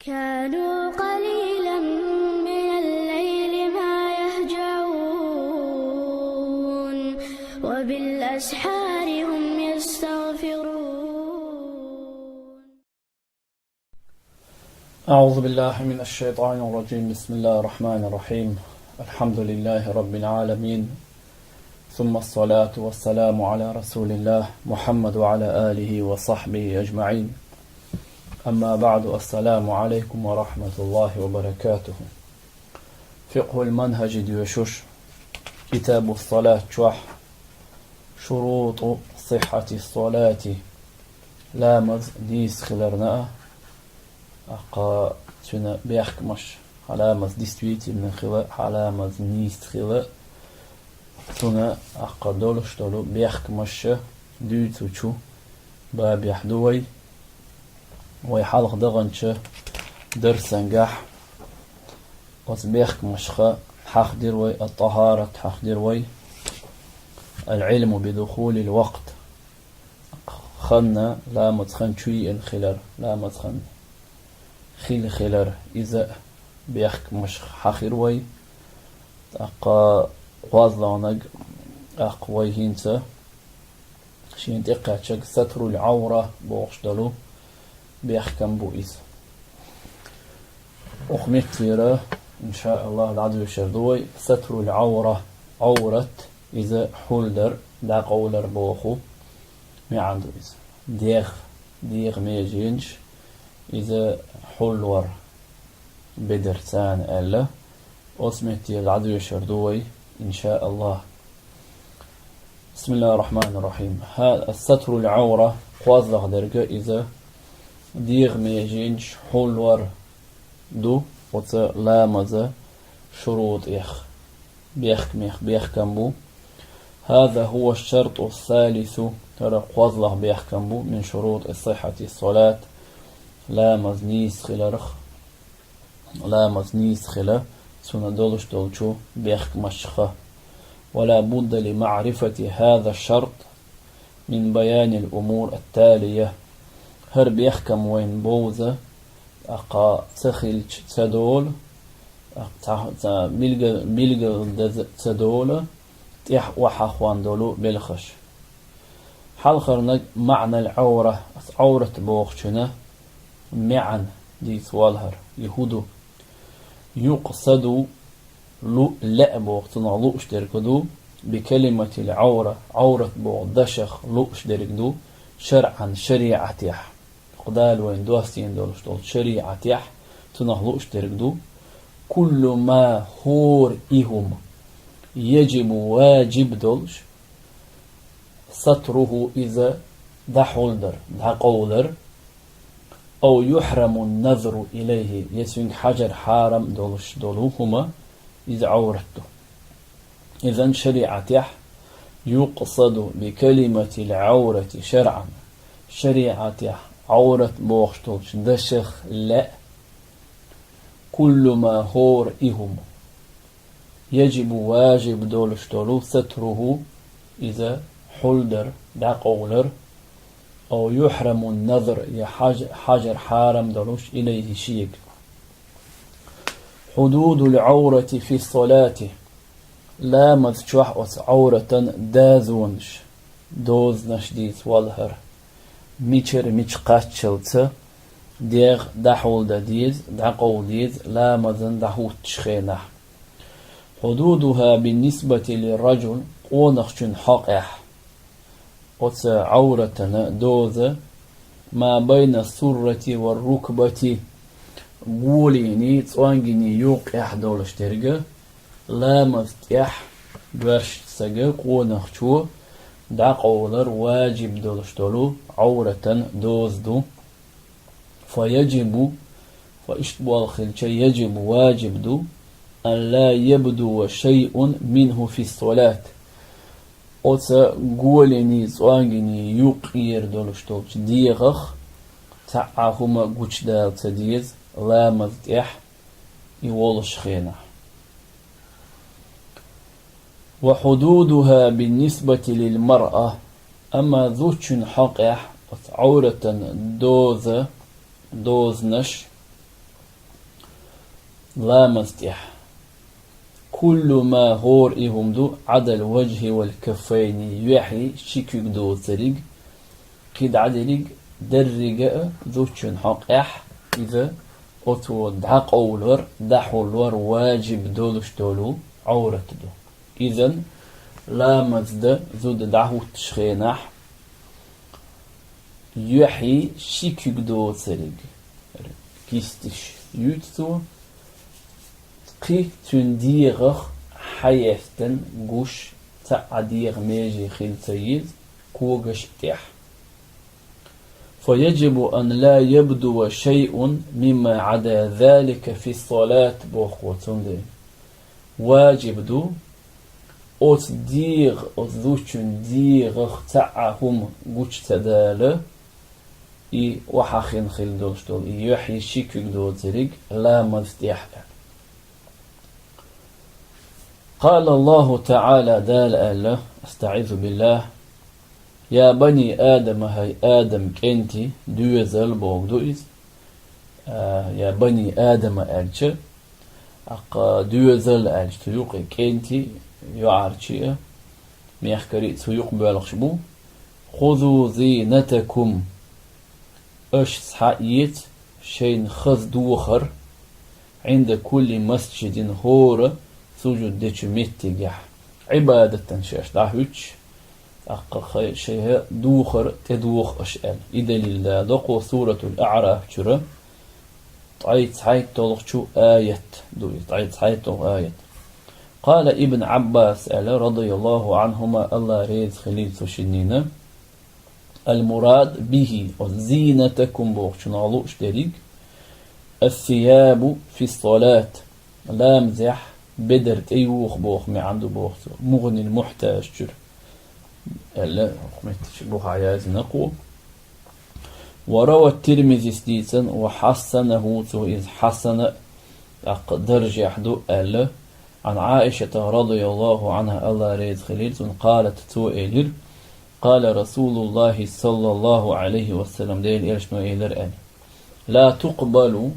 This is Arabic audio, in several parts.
كانوا قليلا من الليل ما يهجعون وبالأسحار هم يستغفرون. أعوذ بالله من الشيطان الرجيم. بسم الله الرحمن الرحيم. الحمد لله رب العالمين، ثم الصلاة والسلام على رسول الله محمد وعلى آله وصحبه أجمعين. أما بعد، السلام عليكم ورحمة الله وبركاته. فقه المنهج ديوشوش، كتاب الصلاة شوح، شروط صحة الصلاة لامز ديس خلرنا أقا تنا بيحكمش حلامز ديستويتي من خلا حلامز نيست خلا تنا أقا دولش دولو بيحكمش دوتو شو باب يحدوي ويحلق دغنش درسنجح وتبيخ مشخة حق ديروي الطهارة حق ديروي العلم بدخول الوقت خلنا لا متخن شوي الخلر لا متخن خلر إذا بيخ مش حخيروي أقا واضلونج أقوي هينسا شين تقع شك ستر العورة بوغشدلو بيحكم بوئيس أخمت فيرا إن شاء الله العدو الشردوي ستر العورة عورة إذا حولدر دا قولر بوخو ما عنده إذا ديغ ميجينش إذا حولور بدرتان ألا أسمت العدو الشردوي إن شاء الله. بسم الله الرحمن الرحيم. هذا الستر العورة قوازلغ درجة إذا ديغ ميجينش حولور دو وتا لامز شروط بيحكم بو. هذا هو الشرط الثالث ترى قوضله بيحكم بو من شروط الصحة الصلاة. لامز نيس خلا سنة دولش دولشو بيحكم الشخة. ولا بد لمعرفة هذا الشرط من بيان الأمور التالية. هر بيحكم وين بوزة أقا تخيل تدول ملغ تدول تيح وحاخوان دولو بلخش حالخر معنى العورة عورة بوخشنا معن دي سوالهر يهودو يقصدوا لا بوقتنا لو اشتركدو بكلمة العورة عورة بوغدشخ لو اشتركدو شرعا شريعة يح قدال وين دوستين دولش دول شريعة يح تنهلو اشتركدو كل ما هور إيهم يجب واجب دولش ستره إذا دا حولدر دا قولر أو يحرم النظر إليه يسوين حجر حارم دولش دولوهما إذا عورته. إذن شريعة يح يقصد بكلمة العورة شرعا شريعة يح عورة بوغشتولش دشخ لا كل ما هور إهم يجب واجب دولش دولو ستره إذا حولدر دا قولر أو يحرم النظر يا حجر حارم دولوش إليه شيك. حدود العورة في الصلاة لا مذشوح عورة دازونش دوز نشديس والهر ميش قاتشلت ديغ دحول داديز دقول ديز لا مزن دحوت شخينه. حدودها بالنسبة للرجل قونخشن حقح وتس عورتنا دوز ما بين السرة والركبة قوليني تسوانجيني يوقح دولش ترجع لا مفتح برش سجى قونخشو دا قولر واجب دولش دولو عورة دوز دو. فيجب فإشتبال خلشة يجب واجب دو أن لا يبدو شيء منه في الصلاة. أوتا قوليني سوانجيني يقير دولش دولش ديغخ تعاهما قوش دال تديز لا مفتح يولش خينه. وحدودها بالنسبة للمرأة أما ذوش حقح عورة دوز نش لا مستيح كل ما هور إهم دو عدا الوجه والكفين يحي شكيك دو تريق قيد عدريق درق ذوشن حق إذا أتو دعق أولور دحولور واجب دولش دولو عورة دو إذن لا مزد ذود دعهو تشخينح يحي شكيك دو تريق كيستش يوتو قي تنديغخ حيفتن قوش تعديغ ميجي خلتيز كوغش تيح فيجب أن لا يبدو شيء مما عدا ذلك في الصلاة بوخوتون دي واجب دو أوت ديغ أذوشن ديغخ تعهم قوش تدال إي وحاخين خل دوشتول إي يحي شيكوك دو تريق لا مفتيح. قال الله تعالى دال الله استعيذ بالله يا بني آدم هاي آدم كنتي دوزل بوغدوئز يا بني آدم ألش دوزل ألش تيوقي كنتي يعرشي ميحكري تيوق بالخشبو خذوا زينتكم أش صحيت شين خذ دوخر عند كل مسجد هور سجود ديش ميتجح عبادة شاش دعوش أقل شيء دوخر تدوخ أشأل إذا لله دقو سورة الأعراف شرا تعيد حيث تلقشو آية دوي تعيد حيث آية قال ابن عباس رضي الله عنهما الله ريز خليل سوشنين المراد به زينتكم بوخشن علوش دليق الثياب في الصلاة لا مزح بدرت أيوخ بوخ ما عنده بوخ مغني المحتاج جر ألا متش بوخ عياز نقو وروى الترمذي سديسا وحسنه إذ حسن درجة حدو ألا عن عائشة رضي الله عنها الله ريز خليل قالت تو إلير قال رسول الله صلى الله عليه وسلم ديل إرشنو إلير أن لا تقبل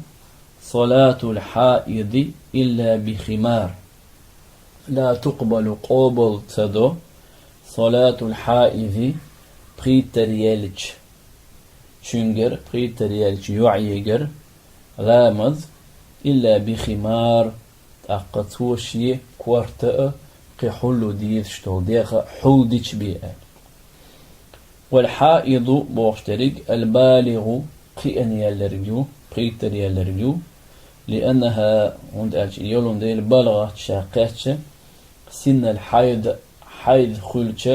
صلاة الحائض إلا بخمار لا تقبل قبل تدو صلاة الحائض بريتر يلج شنجر بريتر يلج يعيجر غامض إلا بخمار أقطوشي كوارتأ قحلو دير شتو ديخ حودش بيئة والحائض بوشترك البالغ قيان يلرجو بريتر يلرجو لأنها عند اليولون ديل بلغة شاقاتش سن الحيض حيض خلش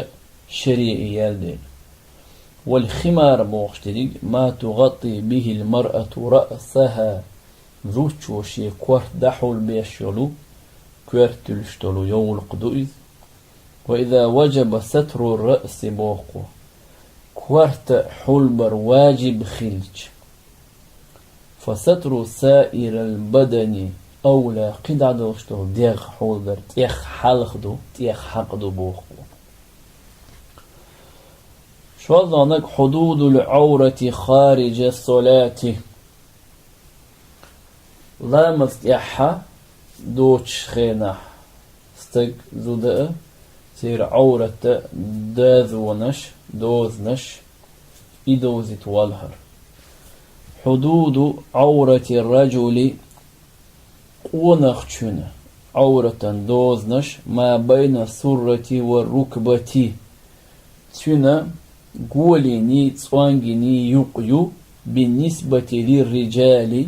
شريعي يالديل والخمار بوشترك ما تغطي به المرأة رأسها ذوشو شي كوارت دحول بيشولو كوارتلشتولو يول قدوئز وإذا وجب ستر الرأس بوقو كوارت حلبر واجب خلج فستر سائر البدن أولى قد دوشتو ديغ حلبر تيخ حلقدو تيخ حقدو بوقو شو ظنك حدود العورة خارج الصلاة لا مستيحة دوش خينة استق زودة سير عورة داذونش دوزنش إدوزت والهر حدود عورة الرجل ونخشن عورة دوزنش ما بين السرة والركبة تنا قوليني تسوانجيني يقيو بالنسبة للرجال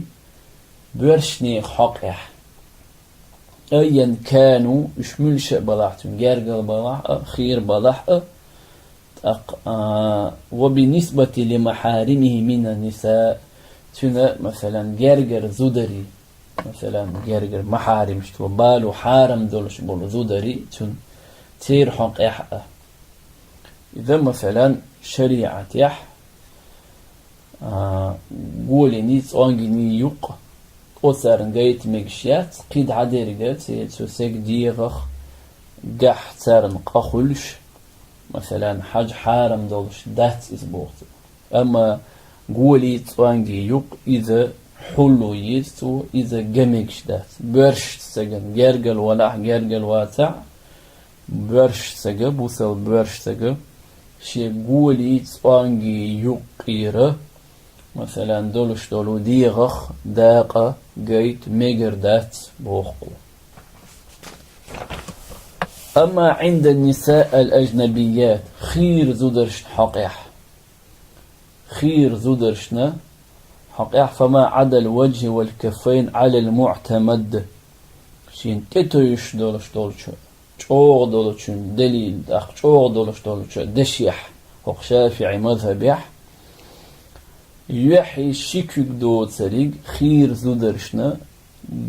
برشني حقح أيا كانوا يشملش بلاحتون جارجل بلاح خير بلاح وبالنسبة لمحارمه من النساء تنا مثلا جارجر زودري مثلا جارجر محارم شتو بالو حارم دولش بولو زودري تن تير حقح إذا مثلا شريعة يح قولي نيت أنجني يق أثر جيت مجشيات قيد عدير جات تسيك ديغخ جح تارن قخلش مثلا حاج حارم دولش دات إزبوط أما قولي تانجي يق إذا حلو يستو إذا جميكش دات برش سجن جرجل ولا جرجل واسع برش سجا بوسل برش سجا شي قولي تسوانجي يقيرة مثلا دولش دولو ديغخ داقة جيت ميجر دات بوخو. أما عند النساء الأجنبيات خير زودرش حقيح خير زودرشنا حقيح فما عدا الوجه والكفين على المعتمد شين تتويش دولش دولش چوغ دولشون دليل داخ چوغ دولش دولش دشيح هو شافعي مذهب يح يحي شيكوك دو تسريق خير زودرشنا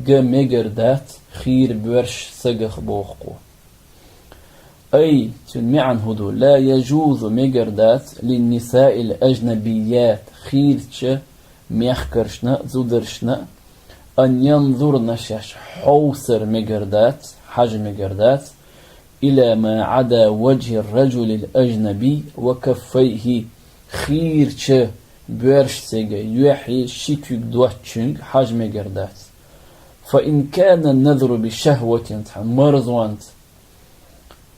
جا ميجر دات خير برش سجخ بوخقو أي تنمي عن هدو لا يجوز ميجر دات للنساء الأجنبيات خير تش ميخكرشنا زودرشنا أن ينظرن شاش حوسر ميجر دات حجم ميجر دات إلى ما عدا وجه الرجل الأجنبي وكفيه خير تش برش سيجا يحي شيكوك دواتشنج حجم ميجر دات فإن كان النذر بشهوة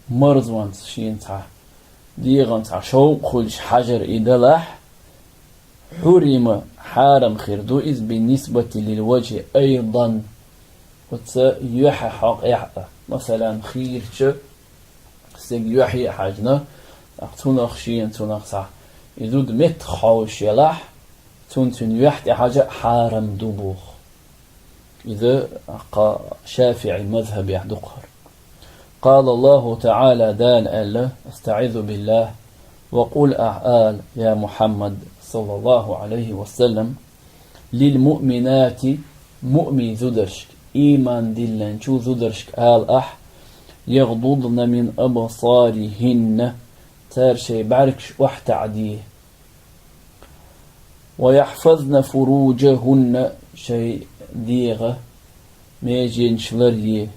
مرزوانت شين تاع ديغان تاع شوق خلش حجر إدلاح حرم حارم خيردو إذ بالنسبة للوجه أيضا يحي حق يحقى مثلا خير شو سيج يحي حاجنا تونخ شين تونخ تاع يدود مت خوش يلاح تون يحتي حاجة حارم دوبوخ إذا شافعي المذهب يحدقهر. قال الله تعالى دان ألا استعيذ بالله وقل أعال يا محمد صلى الله عليه وسلم للمؤمنات مؤمن ذدرشك إيمان دلن شو ذدرشك آل يغضضن من أبصارهن تار شي بعركش وحت عديه ويحفظن فروجهن شي ديغة ميجين شلريه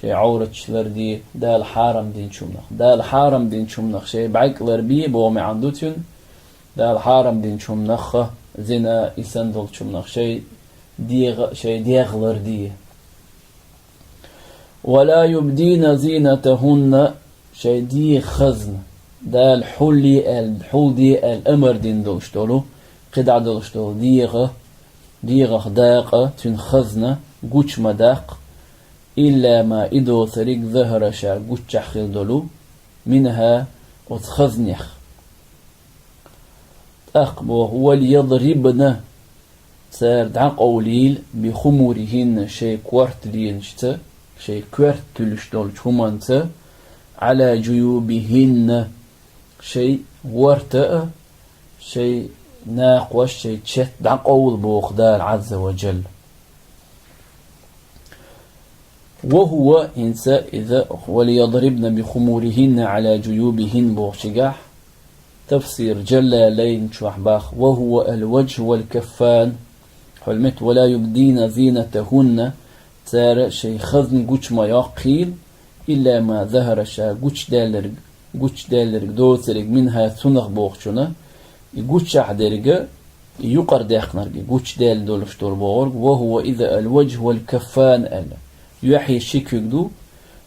شي عورة شلردي دال حارم دين شمنخ دال حارم دين شمنخ شي بعقلر بيه بومي عندوتن دال حارم دين شمنخ زنا يسندل شمنخ شي ديغلر ديه ولا يبدين زينتهن شي دي خزن دال حل دي الأمر دين دولشتولو قدع دولشتولو ديغ داقة تنخزن قوش مداق إلا ما إدو ثريق ظهر شا قوش خلدلو منها وتخزنيخ أقبو وليضربن سار دعا قوليل بخمورهن شي كوارت لينشت شي كوارت تلشتول شمانت على جيوبهن شي ورت شي ناقوش شي تشت دعا قول بوخدار عز وجل. وهو إنسا إذا وليضربن بخمورهن على جيوبهن بوخشقاح تفسير جلالين شوحباخ وهو الوجه والكفان حلمت ولا يبدين زينتهن تار شي خزن قوش ما يقيل إلا ما ظهر شا قوش دالرق دوسرق منها ثنغ بوخشنا قوش عدرق يقر داخنرق قوش دال دولشتور بورق وهو إذا الوجه والكفان ألا يحيي الشكيك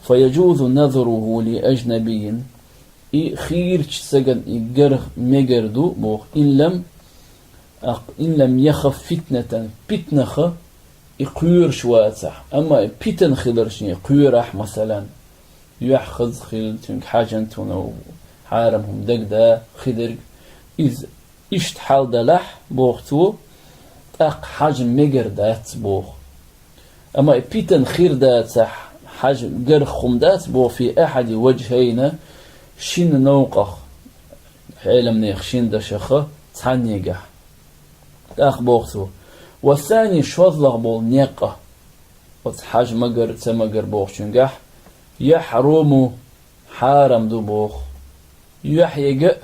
فيجوز نظره لأجنبي خير سجن إجر مجردو بوخ إن لم يخف فتنة يقير شواتح أما فتن خلرشني يقيرح مثلا يحخذ خل تنك حاجة تونو حارمهم دقدا خدر إذ إشت حال دلح بوختو حاجة مجردات بوخ أما بيتن خير دات حاجة جر خمدات بو في أحد وجهين شين نوقخ حيلم نيخ شين دشخة تانيقه تاخ بوختو والثاني شوظلغ بول نيقه وتحاج مقر تمقر بوخ شنقح يحرم حارم دو بوخ يحيق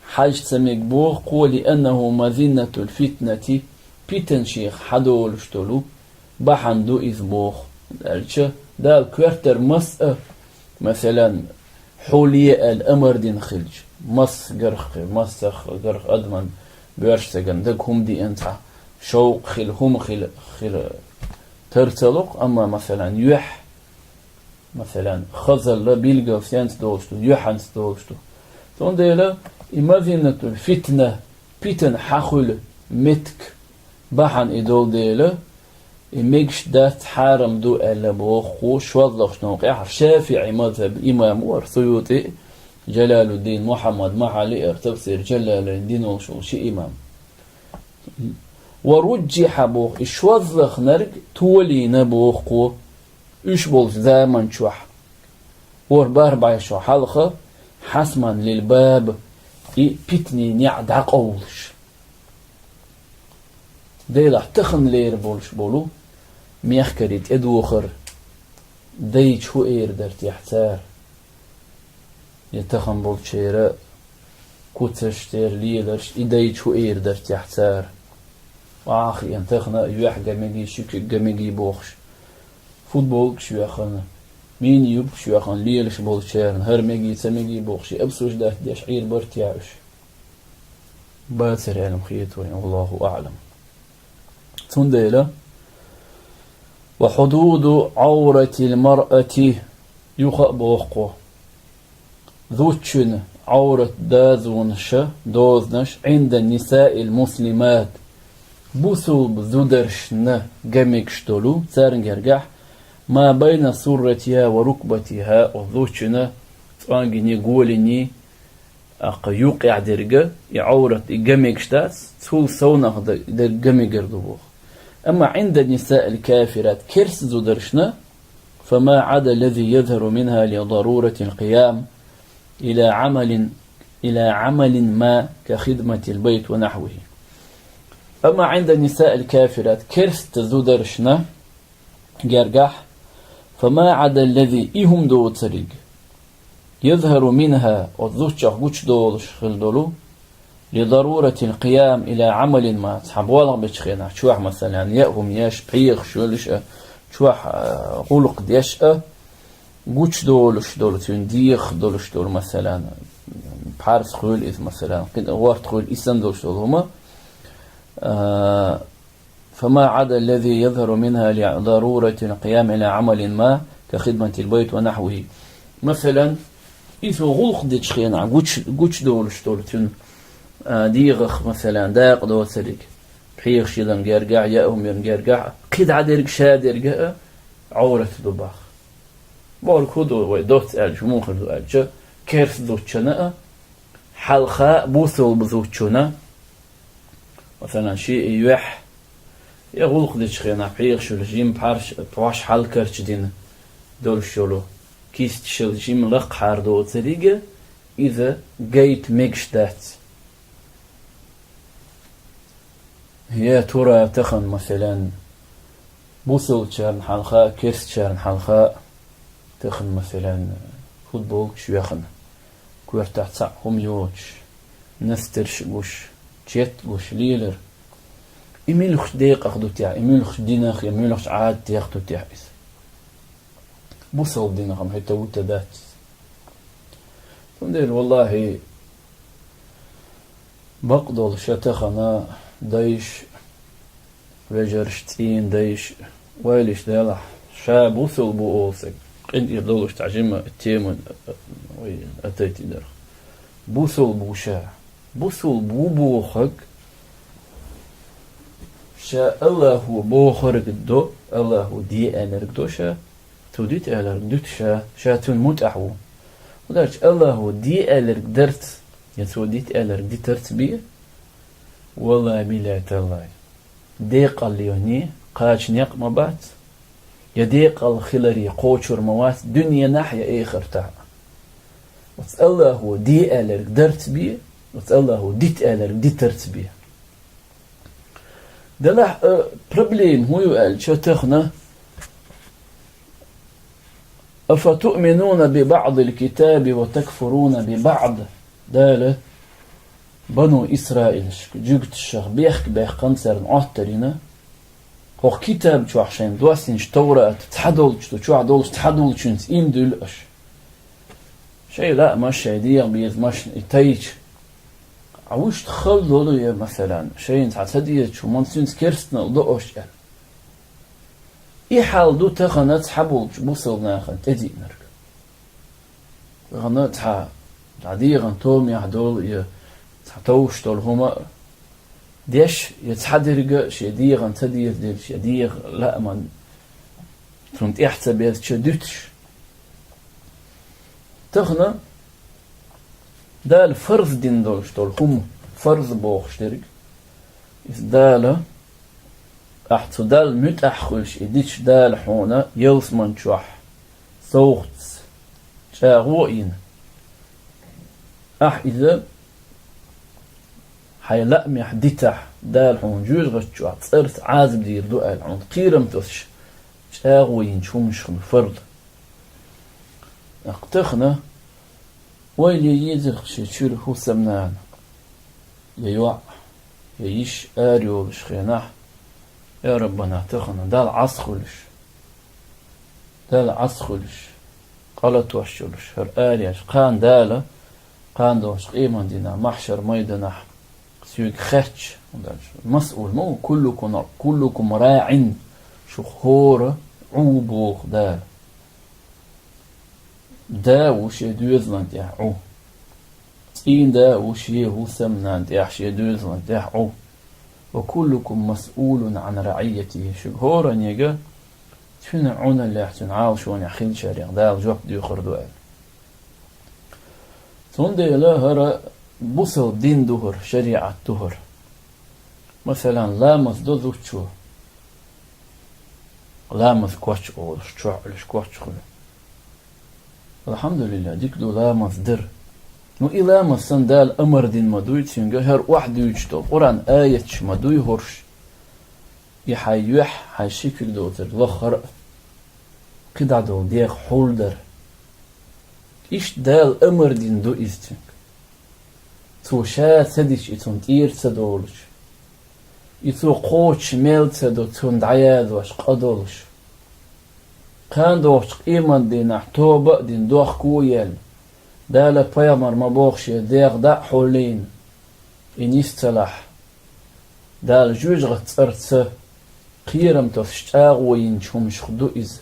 حاج تميق بوخ قول لأنه مذنة الفتنة بيتن شيخ حدول اشتلو بحندو إذبوخ دال كوارتر مسأة مثلا حولي الأمر دين خلج مس قرخ مسخ قرخ أدمن بيرش سجن دق هم دي أنت شوق خل هم خل ترتلق أما مثلا يح مثلا خزل لا بيلقى فيانس دولشتو يحنس دولشتو تون ديلا إمازينة الفتنة بيتن حخل متك بحن إدول ديلا إميكش دات حارم دو ألا بوخو شوضلق شنوقع شافعي مذهب إمام ورثيوتي جلال الدين محمد معالي تفسير جلال الدين وشو شي إمام ورجح بوخ إشوضلق نرق تولي نبوخو إيش بول زمن شوح ورباربع شو حلقة حسما للباب بيتني نعدع قولش ديلا تخن لير بولش بولو ميخكريت ادوخر ديج هو اير درت يحتار يتخن بولشيرا كوتشتير ليلرش ديج هو اير درت يحتار واخي ينتخنا يوح جميجي شك جميجي بوخش فوتبول شويخن مين يوب شويخن ليلش بولشيرن هرميجي تميجي بوخشي ابسوش ده يشعير برتياش باتر علم خيتوين والله اعلم تنديلا وحدود عورة المرأة يخب وقو ذوتشن عورة دازونش دوزنش عند النساء المسلمات بوسو بزودرشن جميكشتولو سارنجرجح ما بين سرتها وركبتها وذوتشن تانجني قولني يوقع درجة عورة جميكشتات تول سونخ در جميكردوبوخ أما عند النساء الكافرات كرس زودرشنا فما عدا الذي يظهر منها لضرورة القيام إلى عمل ما كخدمة البيت ونحوه أما عند النساء الكافرات كرس تزودرشنا جرجح فما عدا الذي إهم دو تريق يظهر منها وذوتش غوش دولش خلدولو لضرورة القيام إلى عمل ما تحبوالغ بتشخينا شوح مثلا يأهم ياش بيخ شولش شوح غلق ديش غوش دولش دولتون ديخ دولش دول مثلا بحارس خول إذ مثلا كنت أغوارت خول إسان دولش دول هما فما عدا الذي يظهر منها لضرورة القيام إلى عمل ما كخدمة البيت ونحوه مثلا إذا غلق ديش خينا غوش دولش دولتون ديغخ مثلا داق دو سرق بحيخ شيلن جرجع يأهم ينجرجع قد عدرج شادرجع عورة دباخ بقول كودو ويدوت ألج مو خدو ألج كيرس دوتشنا حلقة بوثل بزوتشنا مثلا شيء يوح يغلق ديش خينا بحيخ شو الجيم بحرش بواش حلقة دين دول شلو كيست شل الجيم لق حار دو سرقة إذا جيت ميكش دات هي ترى تخن مثلا بوصل شارن حلقة كيرس شارن حلقة تخن مثلا فوتبول شويخن كورتا تسعهم يوش نسترش بوش جيت بوش ليلر إميلوش ديق أخدو تيع إميلوش ديناخ إميلوش عاد تياخدو تيع بوصل ديناخم حتى وتدات تندير والله بقدل شتخنا دايش وجرشتين دايش ويلش دالح شاب وصل بوصك قد يدولش تعجم التيمن أتيت در بوصل بوشا بوصل بوخك شا الله هو بوخرك دو الله هو دي أنرك دو شا توديت ألرك دوت شا تون متعو ودارش الله هو دي ألرك درت يتوديت ألرك دي ترت بيه والله بلا تالله ديق الليوني قاش نيق مبات يديق الخلري قوشر موات دنيا ناحية اخر تاع وتسأله هو دي ألرك درت بيه وتسأله هو ديت ألرك دي ترت بيه دلح بروبليم هو يقال شو تخنا أفتؤمنون ببعض الكتاب وتكفرون ببعض داله بنو إسرائيل جوجت الشخ بيخ قنصر عطرنا هو كتاب شو عشان دواسينش توراة تحدول شو عدولش تحدول شنس إيم دولش شيء لا مش دير بيز مش تيج عوش تخلو له مثلا شيء تعتدي شو منسونس كرستنا ودقوش يعني حال دو تخنت حبول بوصل ناخن تدي نرك غنت عادي غنتوم يحدول تعتوش دول هما ديش يتحدرق شدي غنتدي ديل شدي لا من تونت احتسب شدتش تخنا دال فرض دين دولش دول هم فرض بوخشترك دال احتو دال متأخلش اديش دال حونا يلس من شوح صوت شاغوين إذا حيلا محدتح دال حون جوج غشوح صرت عازب دير دوال عون قيرم توش شاغوين شومشخن فرض اقتخنا ويلي يزرق شيء هو سمنان يوع يعيش آريو بشخيناح يا ربنا تخنا دال عسخلش قالت وشلش هر آرياش قان دالا قان دوش قيمان دينا محشر ميدنح سيوك خاتش مسؤول مو كلكم راع شخورة عوبوخ دال دا وشي دوزلند يحعو إن دا وشي هو سمنان يحشي دوزلند يحعو وكلكم مسؤول عن رعيته شهورا يجا شنو عنا اللي يحسن عاوشون يحخيل شارع دا جواب ديو خردوال تندي لا هرا بوصل دين دهر شريعة دهر مثلا لامس دوزوتشو لامس كواتش أولش تشعلش كواتش خلو الحمد لله ديك دو لامس در نو إلامس سندال أمر دين مدوي تينجا هر واحد يجتو قرآن آية مدوي هرش يحيوح حيشكل دوتر لخر قدع دو ديق حولدر إيش دال أمر دين دو إستنك تو شاد سديش إتون تير تدولش إتو قوش ميل تدو تون دعياد واش قدولش كان دوش إيمان دين احتوبة دين دوخ كويل دالا بيامر مبوخش ديق دا حولين إنيستلاح دال جوج غتسرت قيرم تفشتاغ وينشهم شخدو إز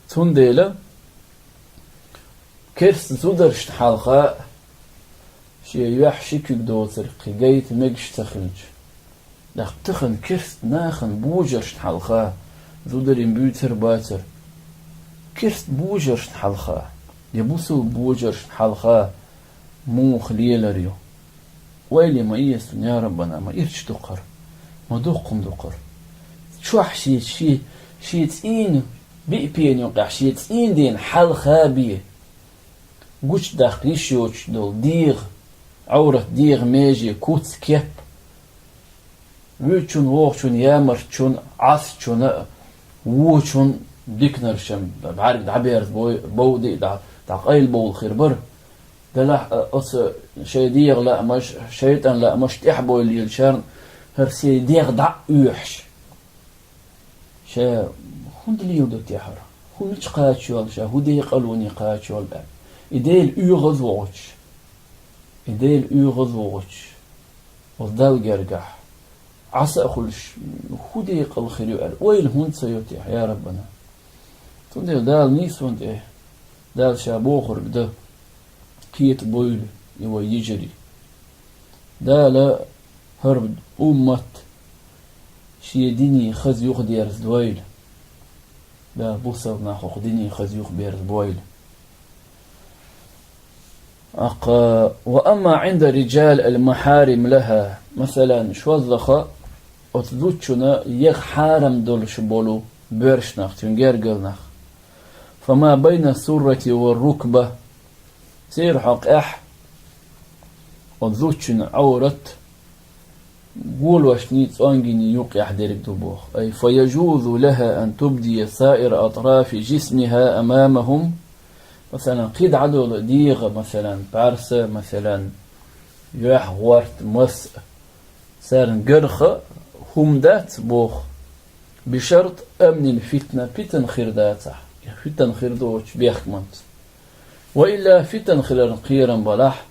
تون ديلا كيرس زودرشت حلقة شي يوحشي كيك دوتر قيقايت ميقش تخنج داق تخن كيرس ناخن بوجرشت حلقة زودرين بيوتر باتر كيرس بوجرشت حلقة يبوسو بوجرشت حلقة مو خليل ريو ويلي ما يسون يا ربنا ما إرش دقر ما دوقم دقر شوح شي تين بيبين يوقع شي تين دين حلقة بيه قوش داخلي شوش دول ديغ عورة ديغ ميجي كوت كيب ويشون ووخشون يامرشون عاسشون ووشون ديكنرشم بعرف دعبير بودي دعقايل بول خيربر دلح أص شي ديغ لا مش شيطان لا مش تحبو اللي الشرن هرسي ديغ دع يوحش شا هند ليو دو تيحر هو مش قاتشول شا هو دي قالوني قاتشول بعد إديل يغزوغش وضل جرجح عسى أخلش هو دي قال خير ويل هند سيوتيح يا ربنا تندي دال نيسون إيه دال شابوخر بده كيت بويل يو يجري دال هرب أمت شي ديني خز يوخ ديرز دويل دا بوصل ناخو ديني خز يوخ بيرز بويل وأما عند رجال المحارم لها مثلا شوزخة أتذوتشنا يخ حارم دول شبولو بيرشناخ تنجرقلناخ فما بين السرة والركبة سير حق أتذوتشنا عورت قول وشنيت أنجني يوقع ديرك دبوخ أي فيجوز لها أن تبدي سائر أطراف جسمها أمامهم مثلا قيد عدو ديغ مثلا بارسة مثلا يوح ورت مس سارن قرخة هم دات بوخ بشرط أمن الفتنة فتن خير داته فتن خير دوش بيخمنت وإلا فتن خير قيرا بلاح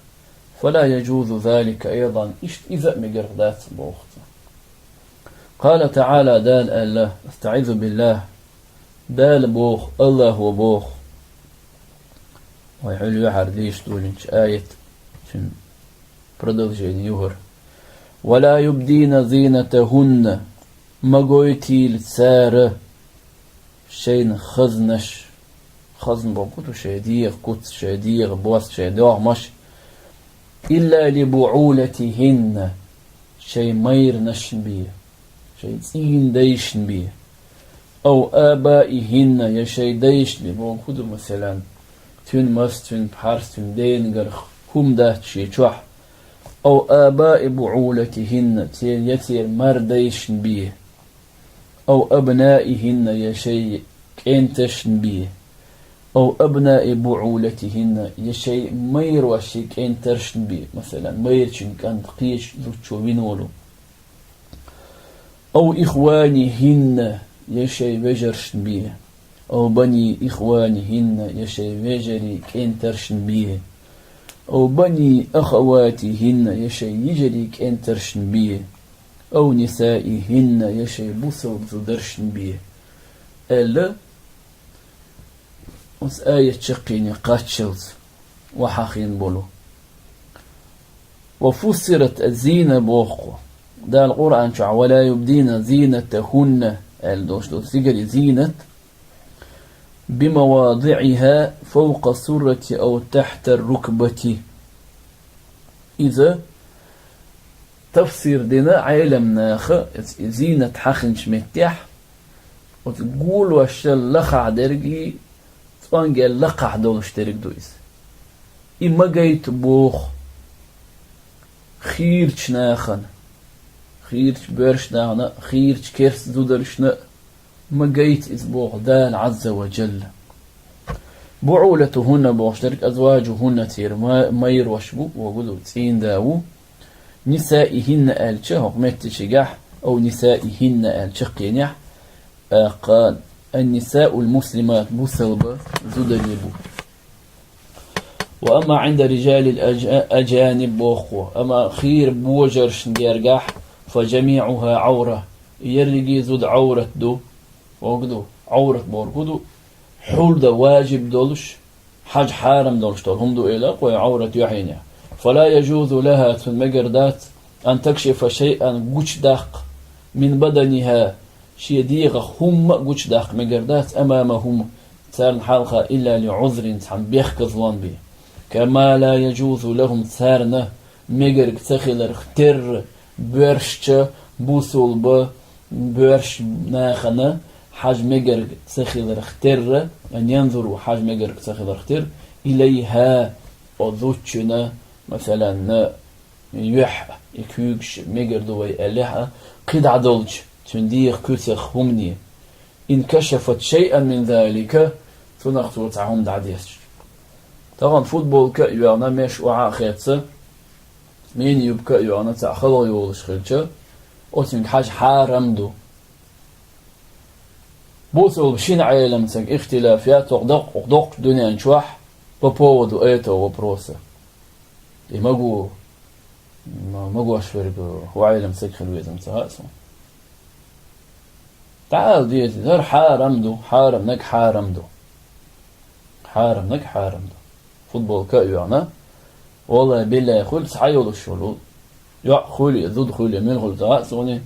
فلا يجوز ذلك أيضا إذا مقردات بوقت. قال تعالى دال الله استعيذ بالله دال بوخ الله هو بوخ ويحلو يحرديش دولنش آية شن продолжение يهر ولا يبدين زينتهن مقويتي لتسار شين خزنش خزن بوكوتو شيديغ كوت شيديغ بوس شيدوغ مش إلا لبعولتهن شي مير نشن بيه شي تين ديشن بيه أو آبائهن يشي ديش لبوكوتو مثلا تون مس تون بحرس تون دينغر كم دات شي تشوح أو آباء بعولتهن تين يتير مرديشن بيه أو أبنائهن يشي كنتشن بيه أو أبناء بعولتهن يشي مير وشي كنترشن بيه مثلا مير شن كان تقيش زوجو بينولو أو إخوانهن يشي بجرشن بيه أو بني إخوانهن يشي بجري كنترشن بيه أو بني أخواتهن يشي يجري كنترشن بيه أو نسائهن يشي بوسو زدرشن بيه ألا وس آية شقيني قاتشلز وحاخين بولو وفسرت الزينة بوخو دا القرآن شع ولا يبدين زينتهن الدوش دو سيجري زينة بمواضعها فوق السرة أو تحت الركبة. إذا تفسير دينا عالم ناخ زينة حخن شمتيح وتقول وشل لخع درجي تبانجي لقع دولش درج دويس إما جيت بوخ خيرش ناخن خيرش برش ناخن خيرش كيرس زودرشنا ما جيت إسبوع دال عز وجل بعولتهن بوشترك أزواجهن تير ما يروشبو وقولوا تسين داو نسائهن آلشه وقمت شجاح أو نسائهن آلشه قينيح قال النساء المسلمات بوسلبة زودليبو. وأما عند رجال الأجانب بوخوة أما خير بوجرش نجرجح فجميعها عورة يرجي زود عورة دو وقدو عورة بورقدو حول دا واجب دولش حاج حارم دولش دول هم دو إلاق وعورة يحينيا فلا يجوز لها المجردات أن تكشف شيئا قوش داق من بدنها شي ديغ هم قوش داق مجردات أمامهم تسار حلقة إلا لعذر تحن بيخك ظلان بي كما لا يجوز لهم تسارنا مجرق تخيل اختر برشت بوصل برش ناخنا حاج مجرق تخيل اختر أن ينظروا حاج مجرق تخيل اختر إليها وذوتشنا مثلا يح يكوكش مجردوي أليها قد عدلج تنديق كتخ همني إن كشفت شيئا من ذلك تنقطو تعهم دعديش. طبعا فوتبول كأيوانا مش وعا خيطة مين يبكى يوانا تأخذ يولش خيطة وتنك حاج حارمدو بوصل بشين عالم تنك اختلافيات وقدق دنيا نشوح ببودو ايتو وبروسة ماقو أشفرق هو عالم سكخ الويزم تهاسم تعال ديتي دار حارمدو حارم نك حارمدو فوتبول كأيوانا والله بالله يقول سحيول الشلول يا خولي ذود خولي من خول تهاسوني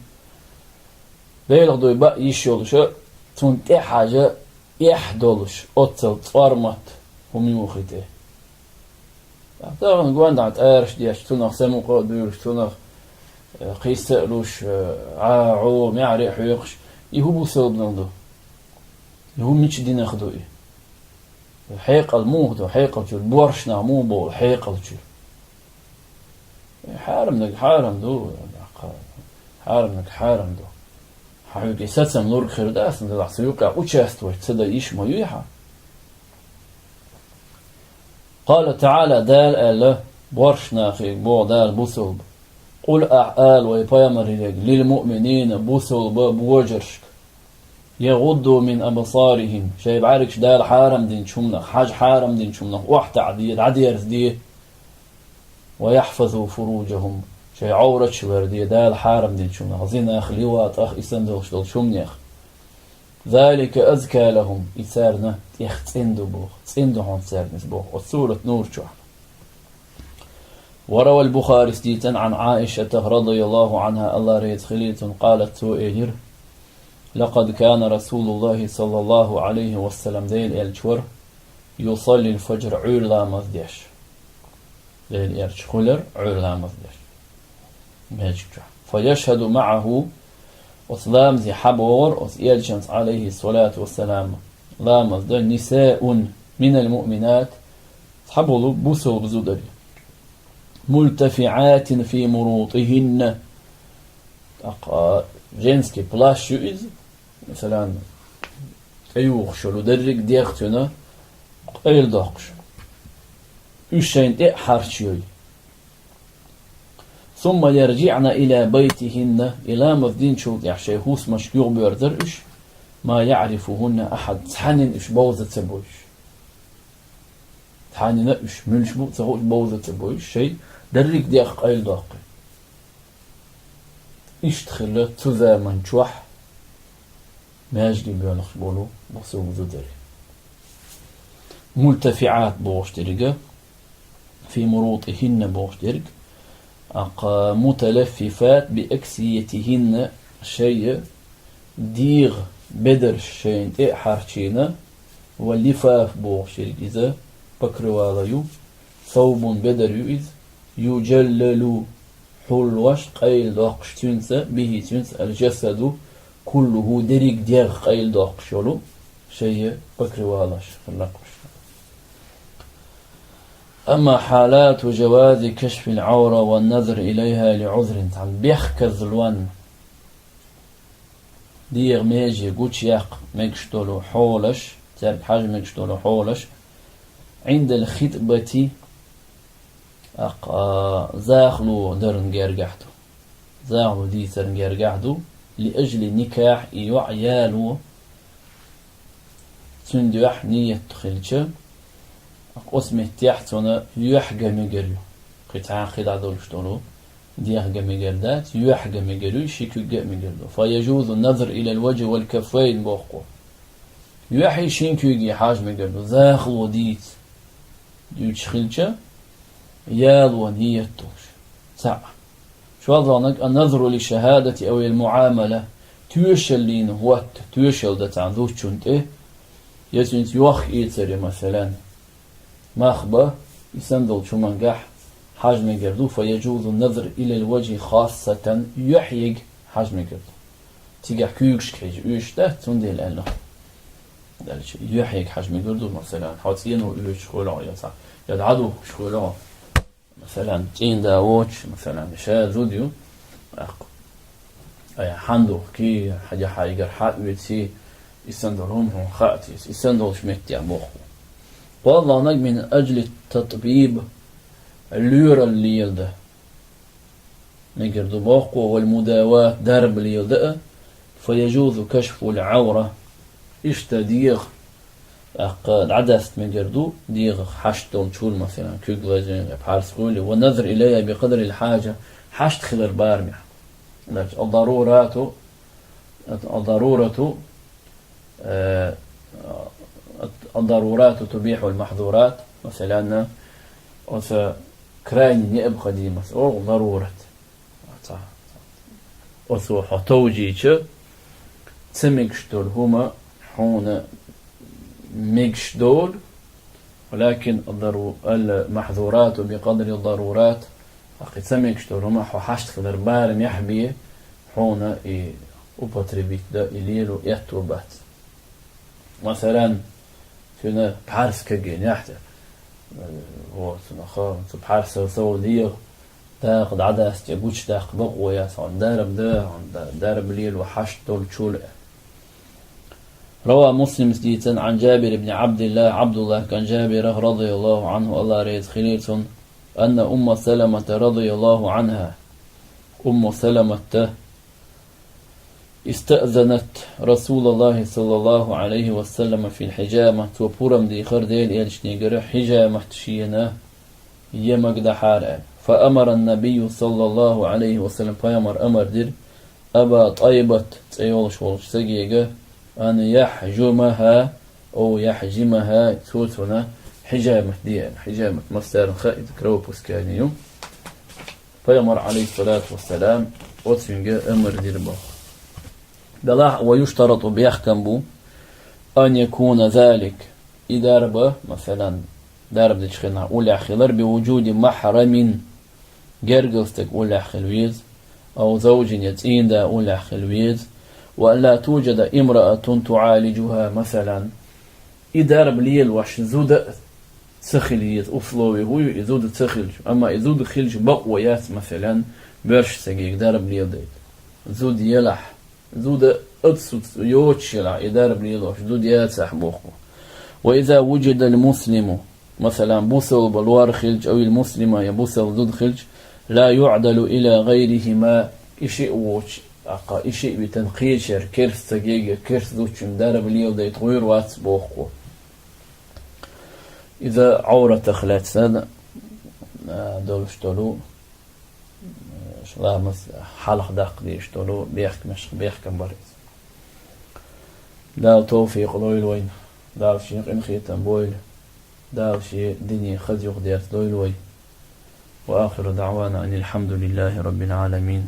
بيلغ دو يبقى يشيول شو تنتي حاجة يحدولش أتصل تفرمت هم يوخيته طبعا قوان دعت آرش ديش تنخ سموقا ديوش تنخ قيس تقلوش عاعو معري حيقش يهو سبب نندو يهو ميش دين اخدو حيقل موهدو حيقل جل بورش نعمو بول حيقل جل حارم دو حيوكي ساتسم نور خيرداس ندلع سيوكا وشاستوي تصدى إيش ما يويحا. قال تعالى دال ألا بورش ناخي بو دال بوصلب قل أعال ويبايمر للمؤمنين بوصلب بوجرشك يغضوا من أبصارهم شاي بعركش دال حارم دين شمنا حاج حارم دين شمنا وحت عدير دي ويحفظوا فروجهم شي عورة شلر دي دال حارم دين شمنا غزينا أخ ليوات أخ إسندوش دول شمني أخ ذلك أزكى لهم إثارنا يختندو بوخ تسندو هون سارنس بوخ وسورة نور شوح. وروى البخاري ستيتا عن عائشة رضي الله عنها الله ريت خليت قالت سوئير لقد كان رسول الله صلى الله عليه وسلم ديل الشور يصلي الفجر عير مزديش ديل الشخولر عير مزديش فيشهد معه وسلام زي حبور وسيالشنس عليه الصلاة والسلام لا مزدر نساء من المؤمنات حبولو بوسو بزودري ملتفعات في مروطهن جنسكي بلاش يؤذ مثلا أيوخ شلو درك ديختنا أيل داقش يشين دي حارشيوي ثم يرجعن إلى بيتهن إلى مفدين شو يحشي هوس مشكيغ بيردرش ما يعرفهن أحد تحنن إش بوزة تبوش تحنن إش ملش بوزة تبوش شيء درك ديخ أيل داقي إش تخلت تذا من شوح ماجدي بيانخ بولو بخسو بزدري ملتفعات بوشترقة في مروطهن بوشترق متلففات بأكسيتهن شيء ديغ بدر شيء حارشينا واللفاف بوشترق إذا بكرواليو ثوب بدر يؤذ يجلل حلوش قيل داقش تنسى به تنسى الجسد كله دريق ديغ قيل داقشولو شيء بكروالش خلقش. أما حالات جواز كشف العورة والنظر إليها لعذر تعال بيخكز الوان ديغ ميجي قوش ياق ميكشتولو حولش تارك حاجة ميكشتولو حولش عند الخطبة زاخلو درن جرجحتو زاخلو دي سرن جرجحتو لأجل نكاح يعيالو سندوح نية تخلشة اسمه تحتنا يحجى مجريو قطعة خدع دولشتولو ديحجى مجردات يحجى مجريو شيكو جاء مجردو فيجوز النظر إلى الوجه والكفين بوقو يحي شينكو يجي حاج مجردو زاخل وديت ديوش خلشة يالو نية توش ساعة شو ظنك النظر للشهادة أو المعاملة توشلين هوت توشل ده تعذوش شنت إيه يسنت يوخ إيتري مثلا ماخبة يسندل شو منجح حجم جردو فيجوز النظر إلى الوجه خاصة يحيق حجم جردو تيجح كيوكش كيج يوش ده تندي الآن يحيق حجم جردو مثلا حاطينه يوش خولا يسا يدعدو شخولا مثلا تين داوتش مثلا شا زوديو أي حندو كي حاجة حاجة حق بيتي يسندلهم هم خاتيس يسندل شمت يا بوخو والله نج من أجل التطبيب اللورة اللي يلده نجردو بوخو والمداواة درب اللي يلده فيجوز كشف العورة اشتديغ عدست مجردو ديغ حشتون شول مثلا كيغلازين بحارس قولي والنظر إليها بقدر الحاجة حشت خلال بارمح الضرورات تبيح المحظورات مثلا كراين يبقى دي مسؤول ضرورة وسو حتوجيش تسمكشتول هما حون ميكشدول ولكن المحظورات بقدر الضرورات أخي تسمكشتول هما حشت خلال بارم يحبي حون أبطربيت دا إليلو يتوبات مثلا كنا بحارس كجين يحتى هو سنخار بحارس سعودية تاخد عدس تجوش تاخد بقوة عن دارب ده عن دارب ليل وحشت دول شول. روى مسلم سديتا عن جابر بن عبد الله كان جابر رضي الله عنه الله ريز خليلتون أن أم سلمة رضي الله عنها أم سلمة استأذنت رسول الله صلى الله عليه وسلم في الحجامة توبورم دي خردين إلشنيجر حجامة تشينا يمجد حارة فأمر النبي صلى الله عليه وسلم فيمر أمر دير أبا طيبة تيولش ولش سجيجة أن يحجمها أو يحجمها توتنا حجامة دي حجامة مصدر خائد كروبوس كانيو فيمر عليه الصلاة والسلام وتسنجة أمر دير بخ دلاح ويشترط بيحكم بو أن يكون ذلك إدارة مثلا دارب دشخنا أولى خلر بوجود محرم جرجلستك أولى خلويز أو زوج يتين دا أولى خلويز وأن لا توجد امرأة تعالجها مثلا إدارب ليل وش زود تخليز أصلوي هو يزود تخلج أما يزود خلج بقويات مثلا برش سجيك دارب ليل ديت زود يلح زود أدسوت يوتشلع إدارب ليل وش زود ياتسح بوخو وإذا وجد المسلم مثلا بوصل بالوار خلج أو المسلمة يبوصل ضد خلج لا يعدل إلى غيرهما إشي ووش أقا إشي بتنقيل شر كرس تجيجة كرس دوتشم دارب ليو دا يتغير واتس بوخو إذا عورة تخلات سنة دولشتولو شلا مس حلق داق ديشتولو بيحكم بريز دا توفيق لويل وين دا شيخ إنخيتن بويل دا شيء دنيا خزيق ديات لويل وين وآخر دعوانا أن الحمد لله رب العالمين